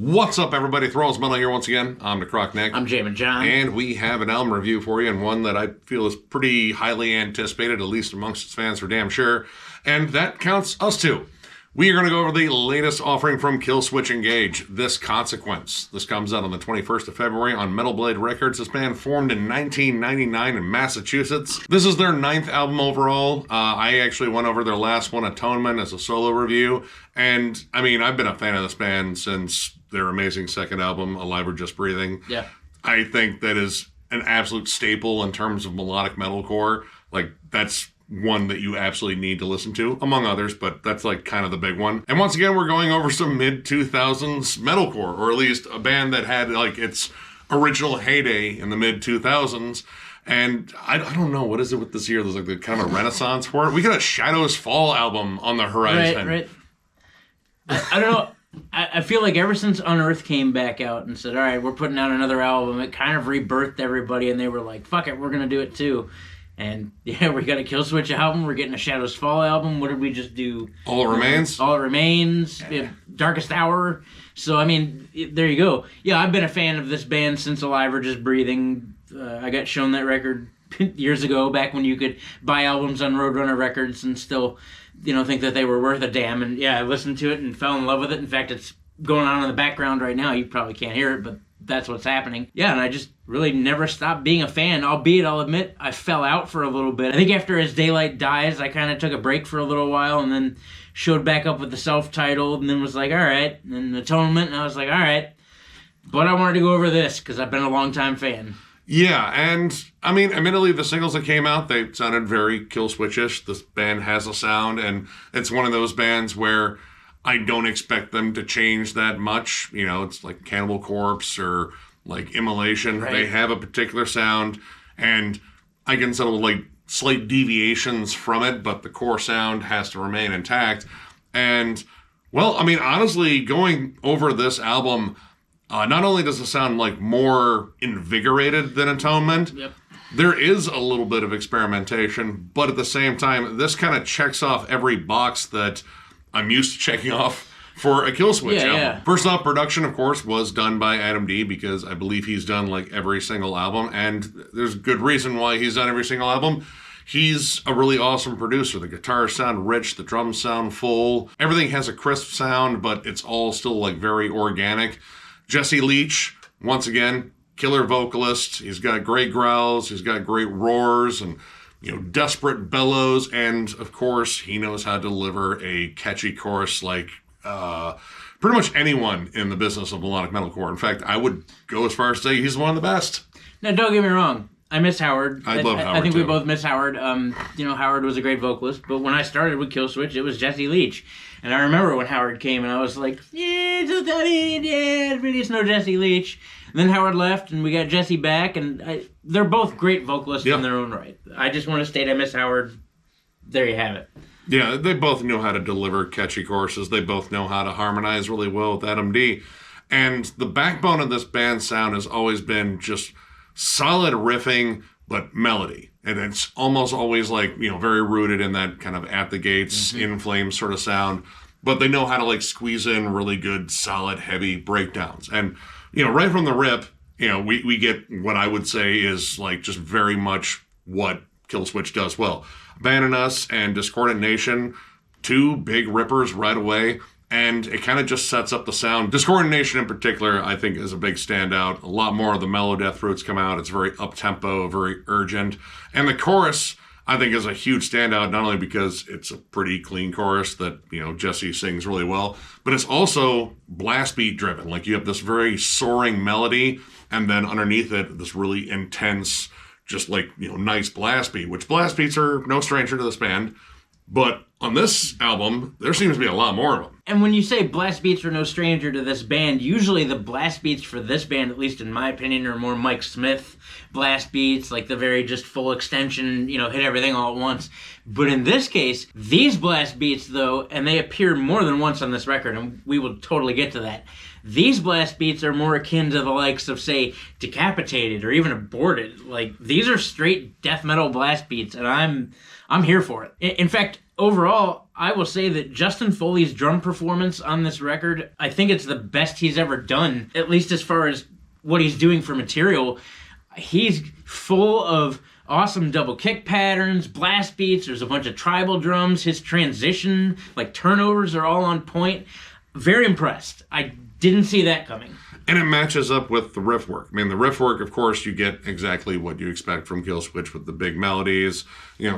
What's up, everybody? Thralls Metal here once again. I'm Necrotic Nick. I'm Jammin John. And we have an album review for you, and one that I feel is pretty highly anticipated, at least amongst its fans for damn sure. And that counts us too. We are going to go over the latest offering from Killswitch Engage, This Consequence. This comes out on the 21st of February on Metal Blade Records. This band formed in 1999 in Massachusetts. This is their 9th album overall. I actually went over their last one, Atonement, as a solo review. And, I mean, I've been a fan of this band since their amazing second album, Alive or Just Breathing. Yeah. I think that is an absolute staple in terms of melodic metalcore. Like, that's one that you absolutely need to listen to, among others, but that's like kind of the big one. And once again, we're going over some mid-2000s metalcore, or at least a band that had like its original heyday in the mid-2000s. And I don't know, what is it with this year? There's like the kind of a renaissance for it. We got a Shadows Fall album on the horizon. Right. I don't know. I feel like ever since Unearth came back out and said, all right, we're putting out another album, it kind of rebirthed everybody, and they were like, fuck it, we're going to do it too. And yeah, we got a Killswitch album. We're getting a Shadows Fall album. What did we just do? All It Remains. All It Remains. Yeah. Darkest Hour. So, I mean, there you go. Yeah, I've been a fan of this band since Alive or Just Breathing. I got shown that record years ago, back when you could buy albums on Roadrunner Records and still, think that they were worth a damn. And yeah, I listened to it and fell in love with it. In fact, it's going on in the background right now. You probably can't hear it, but that's what's happening. Yeah, and I just really never stopped being a fan, albeit I'll admit I fell out for a little bit. I think after As Daylight Dies, I kind of took a break for a little while and then showed back up with the self-titled and then was like, all right, and Atonement, and I was like, all right. But I wanted to go over this because I've been a long-time fan. Yeah, and I mean, admittedly, the singles that came out, they sounded very Killswitch-ish. This band has a sound, and it's one of those bands where I don't expect them to change that much. It's like Cannibal Corpse or like Immolation. Right. They have a particular sound, and I can settle like slight deviations from it, but the core sound has to remain intact. And, well, I mean, honestly, going over this album, not only does it sound like more invigorated than Atonement, yep, there is a little bit of experimentation, but at the same time, this kind of checks off every box that I'm used to checking off for a Killswitch album. Yeah. First off, production, of course, was done by Adam D, because I believe he's done like every single album, and there's good reason why he's done every single album. He's a really awesome producer. The guitars sound rich, the drums sound full, everything has a crisp sound, but it's all still like very organic. Jesse Leach, once again, killer vocalist. He's got great growls, he's got great roars, and desperate bellows, and of course, he knows how to deliver a catchy chorus like pretty much anyone in the business of melodic metalcore. In fact, I would go as far as to say he's one of the best. Now, don't get me wrong. I miss Howard. I love Howard, I think too. we both miss Howard. Howard was a great vocalist, but when I started with Killswitch, it was Jesse Leach. And I remember when Howard came, and I was like, yeah, it's no Jesse Leach. And then Howard left, and we got Jesse back, and they're both great vocalists in their own right. I just want to state I miss Howard. There you have it. Yeah, they both know how to deliver catchy choruses. They both know how to harmonize really well with Adam D. And the backbone of this band's sound has always been just solid riffing, but melody. And it's almost always like, very rooted in that kind of at the gates, in flames sort of sound. But they know how to like squeeze in really good, solid, heavy breakdowns. And right from the rip, we get what I would say is like just very much what Killswitch does well. Abandon Us and Discordant Nation, two big rippers right away, and it kind of just sets up the sound. Discordant Nation in particular, I think, is a big standout. A lot more of the mellow death roots come out. It's very up-tempo, very urgent. And the chorus, I think, is a huge standout, not only because it's a pretty clean chorus that, Jesse sings really well, but it's also blast beat driven. Like, you have this very soaring melody, and then underneath it, this really intense, just like, nice blast beat, which blast beats are no stranger to this band. But on this album, there seems to be a lot more of them. And when you say blast beats are no stranger to this band, usually the blast beats for this band, at least in my opinion, are more Mike Smith blast beats, like the very just full extension, hit everything all at once. But in this case, these blast beats, though, and they appear more than once on this record, and we will totally get to that, these blast beats are more akin to the likes of, say, Decapitated or even Aborted. Like, these are straight death metal blast beats, and I'm here for it. In fact, overall, I will say that Justin Foley's drum performance on this record, I think it's the best he's ever done, at least as far as what he's doing for material. He's full of awesome double kick patterns, blast beats, there's a bunch of tribal drums, his transition, like turnovers are all on point. Very impressed. I didn't see that coming. And it matches up with the riff work. I mean, the riff work, of course, you get exactly what you expect from Killswitch with the big melodies,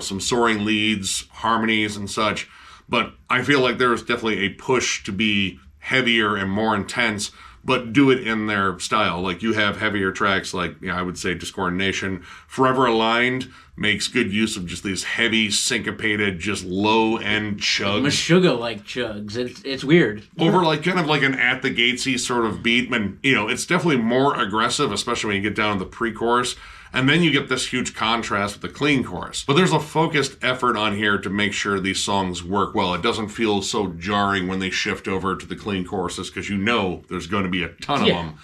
some soaring leads, harmonies, and such. But I feel like there's definitely a push to be heavier and more intense, but do it in their style. Like, you have heavier tracks like, I would say Discoordination. Forever Aligned makes good use of just these heavy, syncopated, just low-end chugs. Meshuggah-like chugs. It's weird. Over kind of like an At the Gatesy sort of beat. And, it's definitely more aggressive, especially when you get down to the pre-chorus. And then you get this huge contrast with the clean chorus. But there's a focused effort on here to make sure these songs work well. It doesn't feel so jarring when they shift over to the clean choruses because there's going to be a ton of them.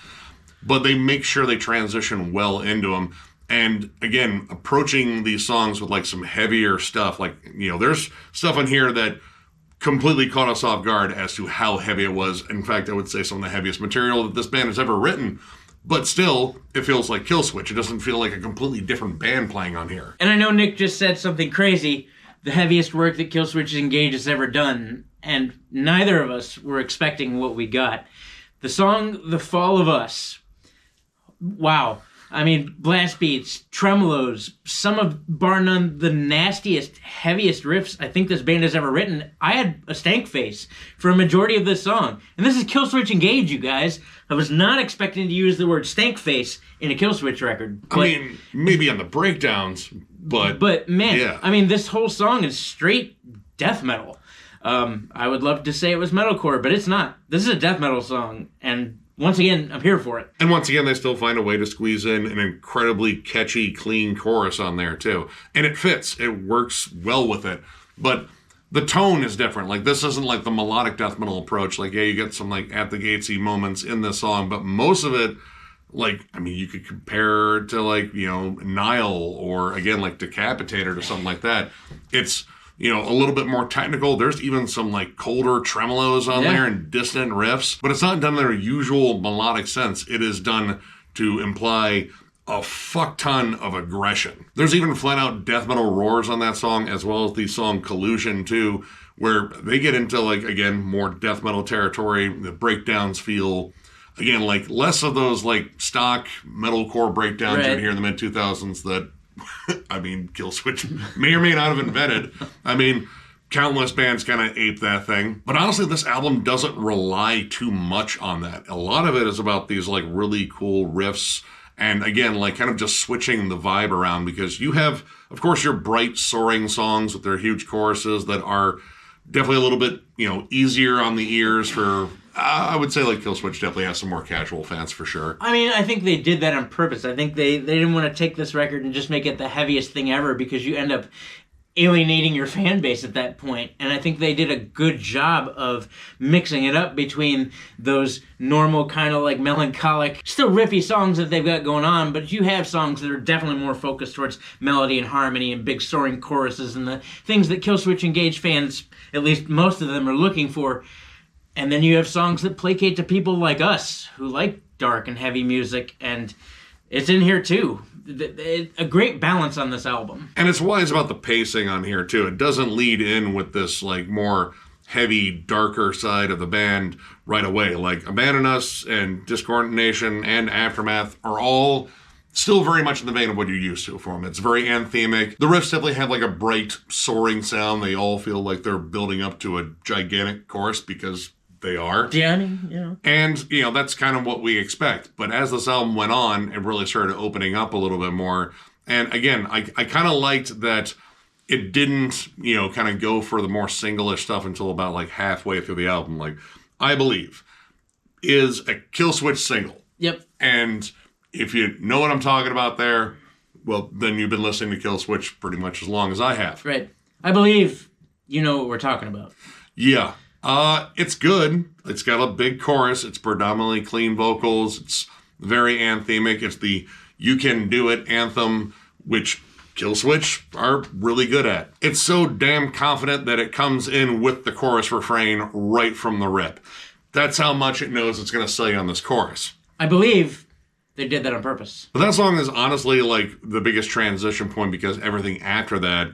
But they make sure they transition well into them. And again, approaching these songs with some heavier stuff. There's stuff in here that completely caught us off guard as to how heavy it was. In fact, I would say some of the heaviest material that this band has ever written. But still, it feels like Killswitch. It doesn't feel like a completely different band playing on here. And I know Nick just said something crazy, the heaviest work that Killswitch Engage has ever done, and neither of us were expecting what we got. The song The Fall of Us, wow. I mean, blast beats, tremolos, some of, bar none, the nastiest, heaviest riffs I think this band has ever written. I had a stank face for a majority of this song. And this is Killswitch Engage, you guys. I was not expecting to use the word stank face in a Killswitch record. I mean, maybe on the breakdowns, but... But, man, yeah. I mean, this whole song is straight death metal. I would love to say it was metalcore, but it's not. This is a death metal song, and... once again, I'm here for it. And once again, they still find a way to squeeze in an incredibly catchy, clean chorus on there, too. And it fits. It works well with it. But the tone is different. This isn't like the melodic death metal approach. You get some, At the Gatesy moments in this song. But most of it, you could compare it to, Nile or, again, Decapitated or something like that. It's... a little bit more technical. There's even some colder tremolos on there and dissonant riffs, but it's not done in their usual melodic sense. It is done to imply a fuck ton of aggression. There's even flat out death metal roars on that song, as well as the song Collusion too, where they get into again, more death metal territory. The breakdowns feel, again, less of those stock metalcore breakdowns you'd hear in the mid 2000s that Killswitch may or may not have invented. Countless bands kind of ape that thing. But honestly, this album doesn't rely too much on that. A lot of it is about these really cool riffs. And again, kind of just switching the vibe around, because you have, of course, your bright, soaring songs with their huge choruses that are definitely a little bit, easier on the ears for... I would say Killswitch definitely has some more casual fans for sure. I think they did that on purpose. I think they didn't want to take this record and just make it the heaviest thing ever, because you end up alienating your fan base at that point. And I think they did a good job of mixing it up between those normal kind of melancholic, still riffy songs that they've got going on, but you have songs that are definitely more focused towards melody and harmony and big soaring choruses and the things that Killswitch Engage fans, at least most of them, are looking for. And then you have songs that placate to people like us who like dark and heavy music, and it's in here too. A great balance on this album. And it's wise about the pacing on here too. It doesn't lead in with this more heavy, darker side of the band right away. Abandon Us and Discoordination and Aftermath are all still very much in the vein of what you're used to from them. It's very anthemic. The riffs definitely have a bright, soaring sound. They all feel like they're building up to a gigantic chorus because they are. Yeah, And, that's kind of what we expect. But as this album went on, it really started opening up a little bit more. And again, I kind of liked that it didn't, kind of go for the more single-ish stuff until about halfway through the album. I Believe is a Killswitch single. Yep. And if you know what I'm talking about there, well, then you've been listening to Killswitch pretty much as long as I have. Right. I believe you know what we're talking about. Yeah. It's good. It's got a big chorus. It's predominantly clean vocals. It's very anthemic. It's the You Can Do It anthem, which Killswitch are really good at. It's so damn confident that it comes in with the chorus refrain right from the rip. That's how much it knows it's going to sell you on this chorus. I believe they did that on purpose. But that song is honestly like the biggest transition point because everything after that,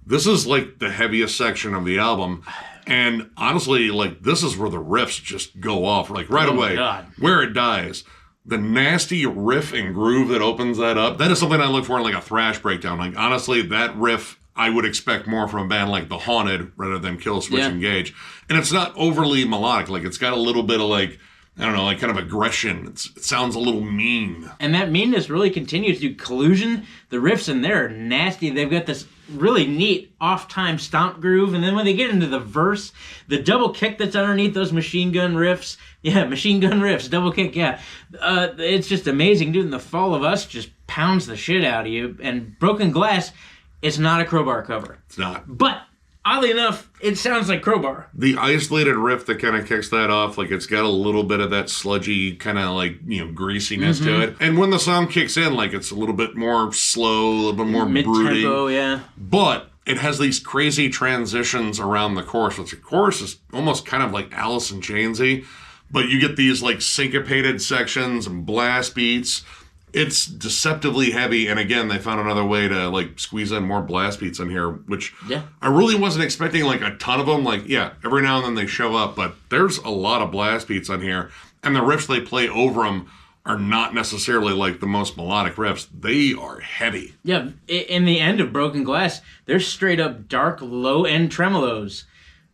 this is like the heaviest section of the album. And honestly, like this is where the riffs just go off like right away. God. Where it dies. The nasty riff and groove that opens that up, that is something I look for in like a thrash breakdown. Like honestly, that riff I would expect more from a band like The Haunted rather than Killswitch Engage. And it's not overly melodic. Like it's got a little bit of like, I don't know, like kind of aggression. It sounds a little mean. And that meanness really continues to Collusion. The riffs in there are nasty. They've got this really neat off-time stomp groove. And then when they get into the verse, the double kick that's underneath those machine gun riffs. Yeah, machine gun riffs, double kick, yeah. It's just amazing, dude. And The Fall of Us just pounds the shit out of you. And Broken Glass is not a Crowbar cover. It's not. But oddly enough, it sounds like Crowbar. The isolated riff that kind of kicks that off, like it's got a little bit of that sludgy kind of like, greasiness to it. And when the song kicks in, like it's a little bit more slow, a little bit more brooding. Mid-tempo, yeah. But it has these crazy transitions around the chorus. The chorus is almost kind of like Alice in Chainsy, but you get these like syncopated sections and blast beats. It's deceptively heavy, and again, they found another way to like squeeze in more blast beats in here, which I really wasn't expecting like a ton of them. Like, yeah, every now and then they show up, but there's a lot of blast beats on here, and the riffs they play over them are not necessarily like the most melodic riffs. They are heavy. Yeah, in the end of Broken Glass, there's straight up dark, low-end tremolos,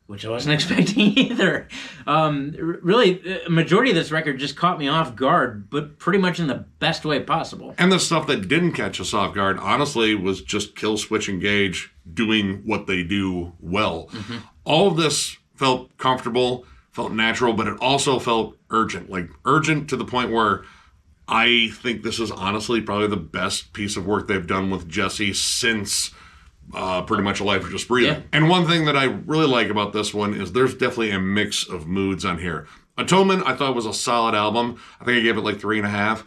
which I wasn't expecting either. Really, the majority of this record just caught me off guard, but pretty much in the best way possible. And the stuff that didn't catch us off guard, honestly, was just Killswitch Engage doing what they do well. Mm-hmm. All of this felt comfortable, felt natural, but it also felt urgent. Like, urgent to the point where I think this is honestly probably the best piece of work they've done with Jesse since pretty much A Life of Just Breathing. Yeah. And one thing that I really like about this one is there's definitely a mix of moods on here. Atonement, I thought was a solid album. I think I gave it like 3.5.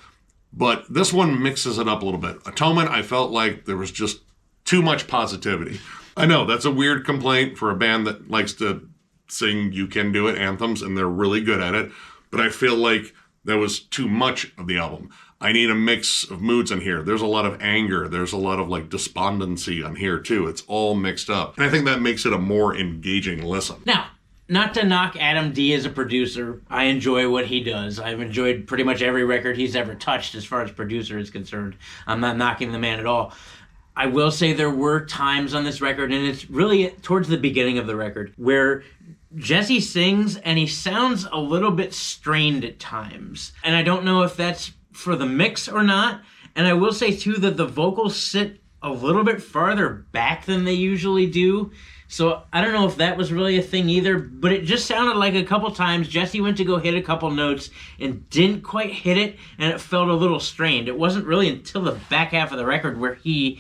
But this one mixes it up a little bit. Atonement, I felt like there was just too much positivity. I know, that's a weird complaint for a band that likes to sing You Can Do It anthems, and they're really good at it. But I feel like there was too much of the album. I need a mix of moods on here. There's a lot of anger. There's a lot of like despondency on here too. It's all mixed up. And I think that makes it a more engaging listen. Now, not to knock Adam D as a producer. I enjoy what he does. I've enjoyed pretty much every record he's ever touched as far as producer is concerned. I'm not knocking the man at all. I will say there were times on this record, and it's really towards the beginning of the record, where Jesse sings and he sounds a little bit strained at times. And I don't know if that's for the mix or not. And I will say too that the vocals sit a little bit farther back than they usually do. So I don't know if that was really a thing either, but it just sounded like a couple times Jesse went to go hit a couple notes and didn't quite hit it, and it felt a little strained. It wasn't really until the back half of the record where he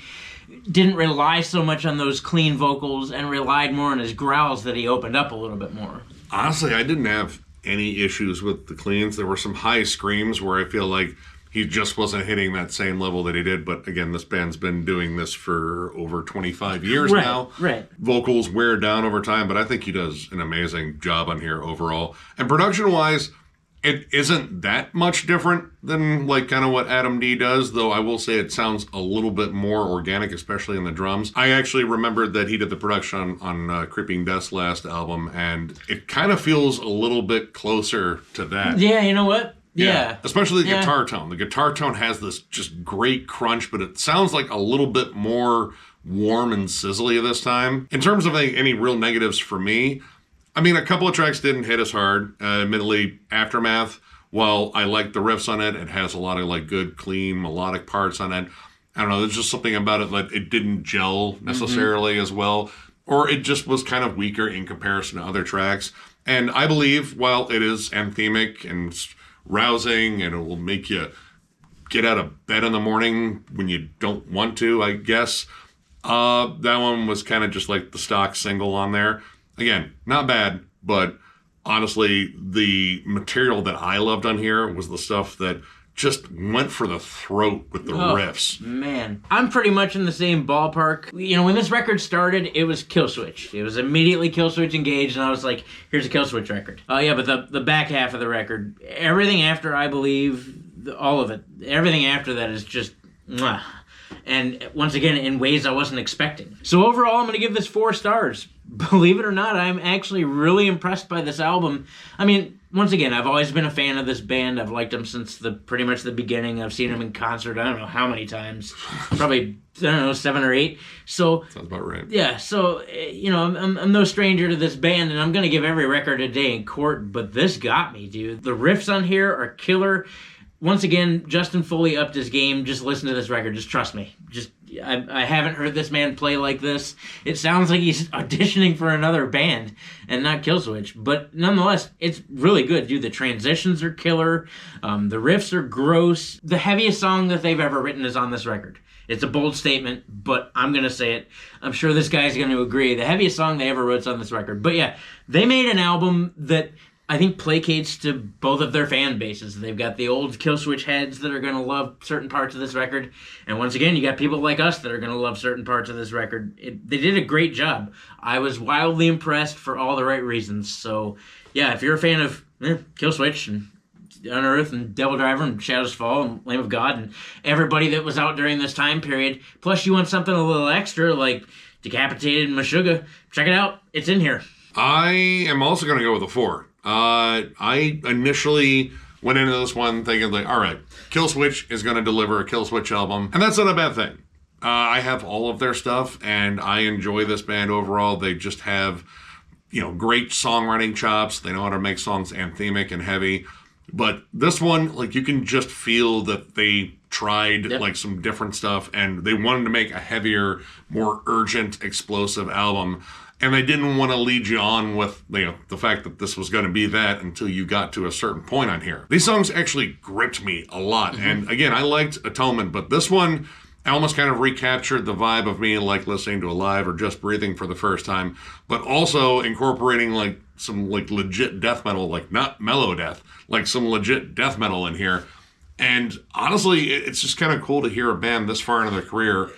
didn't rely so much on those clean vocals and relied more on his growls that he opened up a little bit more. Honestly, I didn't have any issues with the cleans. There were some high screams where I feel like he just wasn't hitting that same level that he did. But again, this band's been doing this for over 25 years now. Right. Vocals wear down over time, but I think he does an amazing job on here overall. And production-wise, it isn't that much different than like kind of what Adam D does, though I will say it sounds a little bit more organic, especially in the drums. I actually remembered that he did the production on Creeping Death's last album, and it kind of feels a little bit closer to that. Yeah, you know what? Yeah. Especially the guitar tone. The guitar tone has this just great crunch, but it sounds like a little bit more warm and sizzly this time. In terms of any real negatives for me, I mean, a couple of tracks didn't hit as hard. Admittedly, Aftermath, while I like the riffs on it, it has a lot of like good, clean, melodic parts on it. I don't know, there's just something about it that it didn't gel necessarily as well, or it just was kind of weaker in comparison to other tracks. And I believe, while it is anthemic and rousing and it will make you get out of bed in the morning when you don't want to, I guess, that one was kind of just like the stock single on there. Again, not bad, but honestly, the material that I loved on here was the stuff that just went for the throat with the riffs. Man, I'm pretty much in the same ballpark. You know, when this record started, it was Killswitch. It was immediately Killswitch Engage, and I was like, here's a Killswitch record. Yeah, but the back half of the record, everything after I Believe, all of it, everything after that is just mwah. And once again, in ways I wasn't expecting. So overall, I'm going to give this 4 stars. Believe it or not, I'm actually really impressed by this album. I mean, once again, I've always been a fan of this band. I've liked them since pretty much the beginning. I've seen them in concert, I don't know how many times. Probably, I don't know, 7 or 8. So sounds about right. Yeah, so, you know, I'm no stranger to this band, and I'm going to give every record a day in court, but this got me, dude. The riffs on here are killer. Once again, Justin Foley upped his game. Just listen to this record. Just trust me. I haven't heard this man play like this. It sounds like he's auditioning for another band and not Killswitch. But nonetheless, it's really good, dude. The transitions are killer. The riffs are gross. The heaviest song that they've ever written is on this record. It's a bold statement, but I'm going to say it. I'm sure this guy's going to agree. The heaviest song they ever wrote is on this record. But yeah, they made an album that I think placates to both of their fan bases. They've got the old Killswitch heads that are going to love certain parts of this record. And once again, you got people like us that are going to love certain parts of this record. They did a great job. I was wildly impressed for all the right reasons. So, yeah, if you're a fan of Killswitch and Unearth and Devil Driver and Shadows Fall and Lamb of God and everybody that was out during this time period, plus you want something a little extra like Decapitated and Meshuggah, check it out. It's in here. I am also going to go with a 4. I initially went into this one thinking like, all right, Killswitch is going to deliver a Killswitch album, and that's not a bad thing. I have all of their stuff, and I enjoy this band overall. They just have, you know, great songwriting chops. They know how to make songs anthemic and heavy. But this one, like, you can just feel that they tried like some different stuff, and they wanted to make a heavier, more urgent, explosive album. And they didn't want to lead you on with, you know, the fact that this was going to be that until you got to a certain point on here. These songs actually gripped me a lot. Mm-hmm. And again, I liked Atonement, but this one, I almost kind of recaptured the vibe of me like listening to Alive or Just Breathing for the first time, but also incorporating like some like legit death metal, like not mellow death, like some legit death metal in here. And honestly, it's just kind of cool to hear a band this far into their career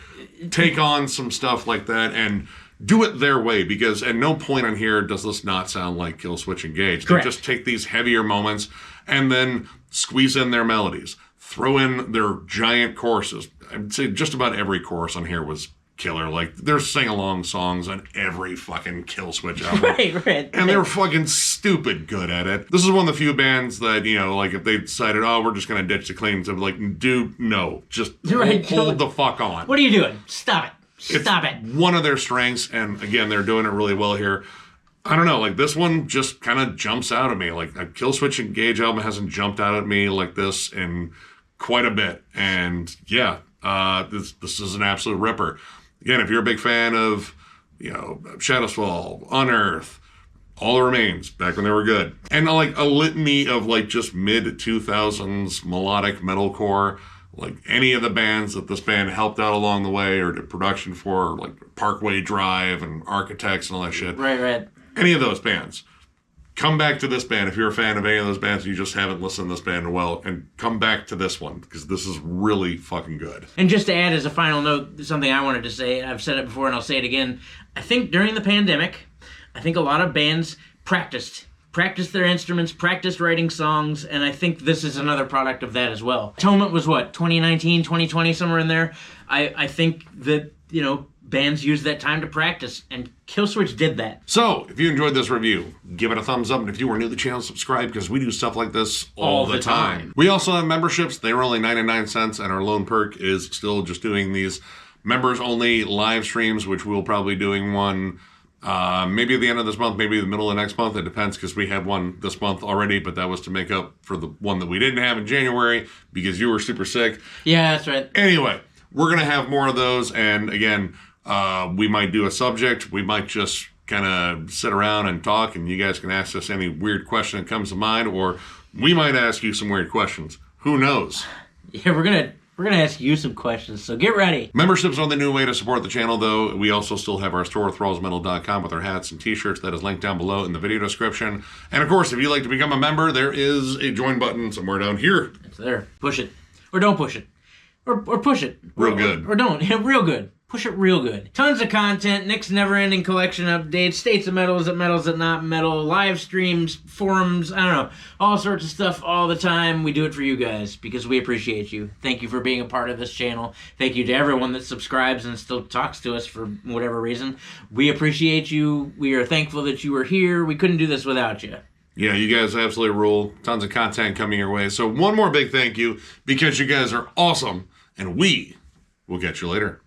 take on some stuff like that and do it their way, because at no point on here does this not sound like Killswitch Engage. Correct. They just take these heavier moments and then squeeze in their melodies, throw in their giant choruses. I'd say just about every chorus on here was killer. Like, there's sing-along songs on every fucking Killswitch album. Right. And they're fucking stupid good at it. This is one of the few bands that, you know, like, if they decided, oh, we're just going to ditch the cleans, I'm like, dude, no. Just hold the fuck on. What are you doing? Stop it. Stop it. One of their strengths, and again, they're doing it really well here. I don't know, like, this one just kind of jumps out at me. Like, a Killswitch Engage album hasn't jumped out at me like this in quite a bit. And yeah, this is an absolute ripper. Again, if you're a big fan of, you know, Shadows Fall, Unearth, All That Remains, back when they were good, and like a litany of like just mid-2000s melodic metalcore, like any of the bands that this band helped out along the way or did production for, like Parkway Drive and Architects and all that shit. Right. Any of those bands. Come back to this band if you're a fan of any of those bands and you just haven't listened to this band in a while, and come back to this one, because this is really fucking good. And just to add as a final note, something I wanted to say, I've said it before and I'll say it again, I think during the pandemic, I think a lot of bands practiced their instruments, practiced writing songs, and I think this is another product of that as well. Atonement was what, 2019, 2020, somewhere in there? I think that, you know, bands use that time to practice, and Killswitch did that. So, if you enjoyed this review, give it a thumbs up, and if you were new to the channel, subscribe, because we do stuff like this all the time. We also have memberships. They were only 99 cents, and our lone perk is still just doing these members-only live streams, which we'll probably be doing one maybe at the end of this month, maybe the middle of next month. It depends, because we had one this month already, but that was to make up for the one that we didn't have in January because you were super sick. Yeah, that's right. Anyway, we're going to have more of those, and again, we might do a subject. We might just kind of sit around and talk, and you guys can ask us any weird question that comes to mind, or we might ask you some weird questions. Who knows? Yeah, we're going to We're going to ask you some questions, so get ready. Memberships are the new way to support the channel, though. We also still have our store, thrallsmetal.com, with our hats and t-shirts. That is linked down below in the video description. And, of course, if you'd like to become a member, there is a join button somewhere down here. It's there. Push it. Or don't push it. Or push it. Real good. Or don't. Real good. Push it real good. Tons of content, Nick's never-ending collection updates, states of metals that not metal, live streams, forums, I don't know, all sorts of stuff all the time. We do it for you guys because we appreciate you. Thank you for being a part of this channel. Thank you to everyone that subscribes and still talks to us for whatever reason. We appreciate you. We are thankful that you are here. We couldn't do this without you. Yeah, you guys absolutely rule. Tons of content coming your way. So one more big thank you because you guys are awesome, and we will catch you later.